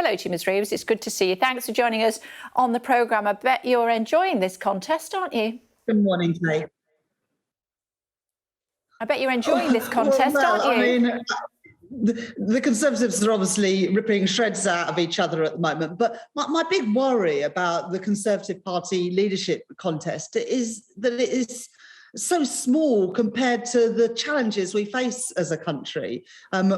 Hello to you, Ms. Reeves. It's good to see you. Thanks for joining us on the programme. I bet you're enjoying this contest, aren't you? Good morning, Kate. I bet you're enjoying this contest, aren't you? I mean, the Conservatives are obviously ripping shreds out of each other at the moment. But my big worry about the Conservative Party leadership contest is that it is so small compared to the challenges we face as a country,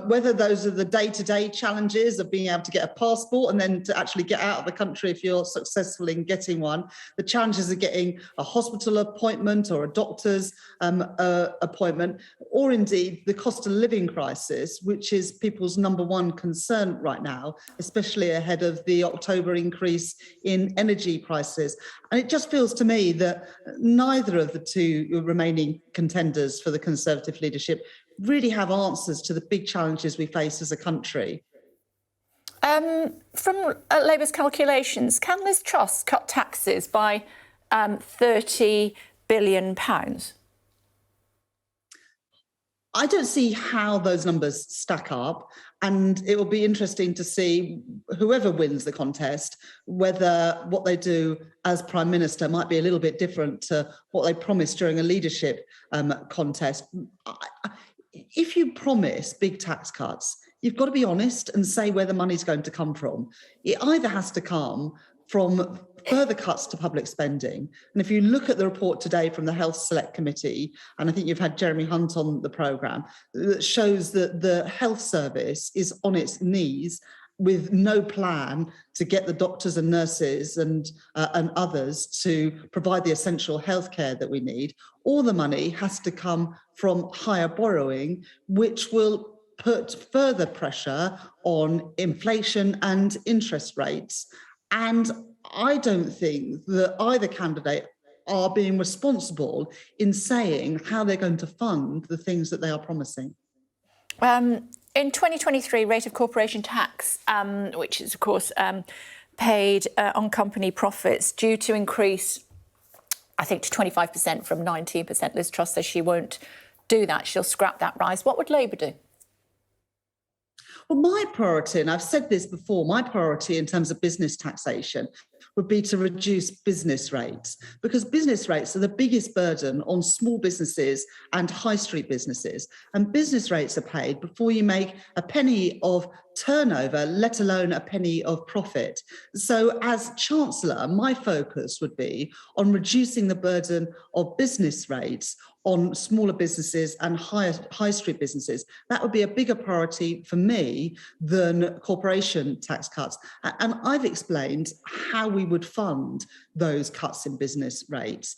whether those are the day-to-day challenges of being able to get a passport and then to actually get out of the country if you're successful in getting one, the challenges of getting a hospital appointment or a doctor's appointment, or indeed the cost of living crisis, which is people's number one concern right now, especially ahead of the October increase in energy prices. And it just feels to me that neither of the two remaining contenders for the Conservative leadership really have answers to the big challenges we face as a country. From Labour's calculations, can Liz Truss cut taxes by £30 billion? I don't see how those numbers stack up, and it will be interesting to see whoever wins the contest, whether what they do as Prime Minister might be a little bit different to what they promised during a leadership contest. If you promise big tax cuts, you've got to be honest and say where the money's going to come from. It either has to come from further cuts to public spending. And if you look at the report today from the Health Select Committee, and I think you've had Jeremy Hunt on the programme, that shows that the health service is on its knees with no plan to get the doctors and nurses and others to provide the essential healthcare that we need, all the money has to come from higher borrowing, which will put further pressure on inflation and interest rates. And I don't think that either candidate are being responsible in saying how they're going to fund the things that they are promising. In 2023, rate of corporation tax, which is, of course, paid on company profits, due to increase, I think, to 25% from 19%. Liz Truss says she won't do that. She'll scrap that rise. What would Labour do? Well, my priority, and I've said this before, my priority in terms of business taxation would be to reduce business rates, because business rates are the biggest burden on small businesses and high street businesses. And business rates are paid before you make a penny of turnover, let alone a penny of profit. So as Chancellor, my focus would be on reducing the burden of business rates on smaller businesses and high street businesses. That would be a bigger priority for me than corporation tax cuts. And I've explained how we would fund those cuts in business rates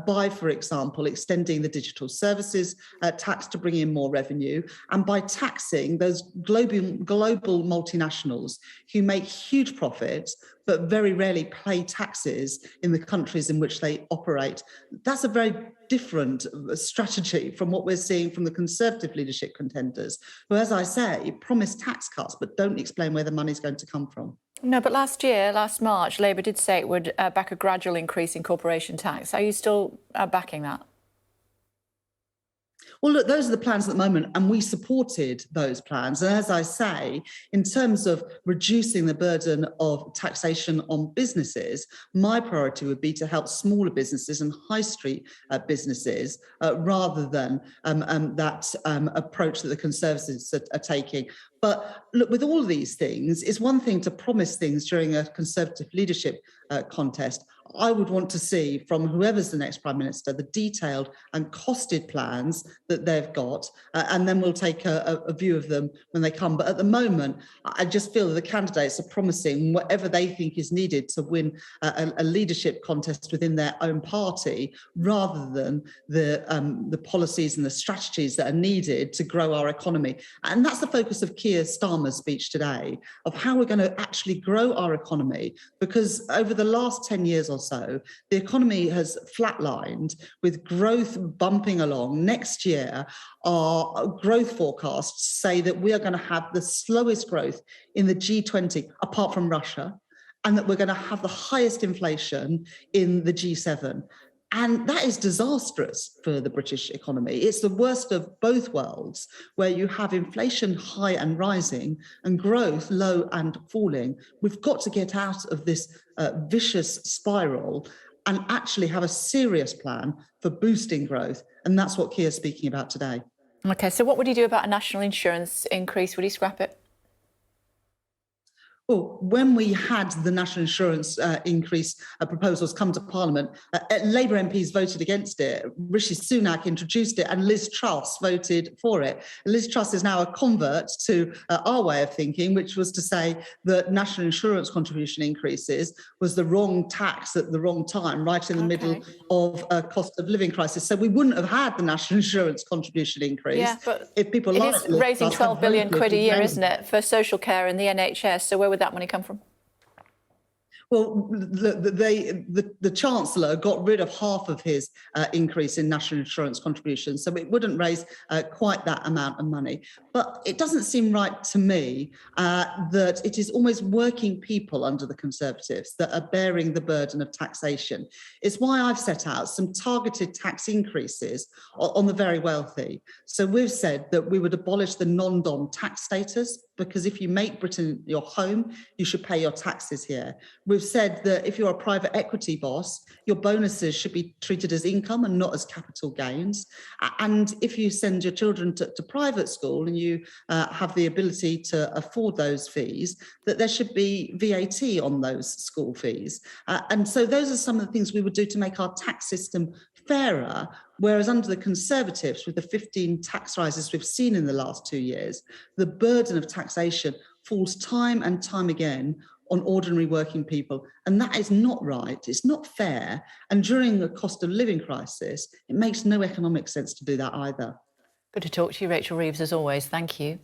by, for example, extending the digital services tax to bring in more revenue, and by taxing those global multinationals who make huge profits but very rarely pay taxes in the countries in which they operate. That's a very different strategy from what we're seeing from the Conservative leadership contenders, who, as I say, promise tax cuts but don't explain where the money's going to come from. No, but last March, Labour did say it would back a gradual increase in corporation tax. Are you still backing that? Well, look, those are the plans at the moment, and we supported those plans. And as I say, in terms of reducing the burden of taxation on businesses, my priority would be to help smaller businesses and high street businesses rather than that approach that the Conservatives are taking. But look, with all of these things, it's one thing to promise things during a Conservative leadership contest. I would want to see from whoever's the next Prime Minister the detailed and costed plans that they've got, and then we'll take a view of them when they come. But at the moment, I just feel that the candidates are promising whatever they think is needed to win a leadership contest within their own party, rather than the policies and the strategies that are needed to grow our economy. And that's the focus of Keir Starmer's speech today, of how we're going to actually grow our economy, because over the last 10 years or so, the economy has flatlined, with growth bumping along. Next year, our growth forecasts say that we are going to have the slowest growth in the G20, apart from Russia, and that we're going to have the highest inflation in the G7. And that is disastrous for the British economy. It's the worst of both worlds, where you have inflation high and rising and growth low and falling. We've got to get out of this vicious spiral and actually have a serious plan for boosting growth. And that's what Keir's speaking about today. OK, so what would he do about a national insurance increase? Would he scrap it? Well, when we had the national insurance increase proposals come to Parliament, Labour MPs voted against it. Rishi Sunak introduced it, and Liz Truss voted for it. Liz Truss is now a convert to our way of thinking, which was to say that national insurance contribution increases was the wrong tax at the wrong time, right in the middle of a cost of living crisis. So we wouldn't have had the national insurance contribution increase if people it is raising 12 billion quid a year, isn't it, for social care and the NHS? So where would that money come from? Well, the Chancellor got rid of half of his increase in national insurance contributions, so it wouldn't raise quite that amount of money. But it doesn't seem right to me that it is almost working people under the Conservatives that are bearing the burden of taxation. It's why I've set out some targeted tax increases on the very wealthy. So we've said that we would abolish the non-dom tax status, because if you make Britain your home, you should pay your taxes here. We've said that if you're a private equity boss, your bonuses should be treated as income and not as capital gains. And if you send your children to private school and you have the ability to afford those fees, that there should be VAT on those school fees. And so those are some of the things we would do to make our tax system fairer. Whereas under the Conservatives, with the 15 tax rises we've seen in the last 2 years, the burden of taxation falls time and time again on ordinary working people. And that is not right. It's not fair. And during a cost of living crisis, it makes no economic sense to do that either. Good to talk to you, Rachel Reeves, as always. Thank you.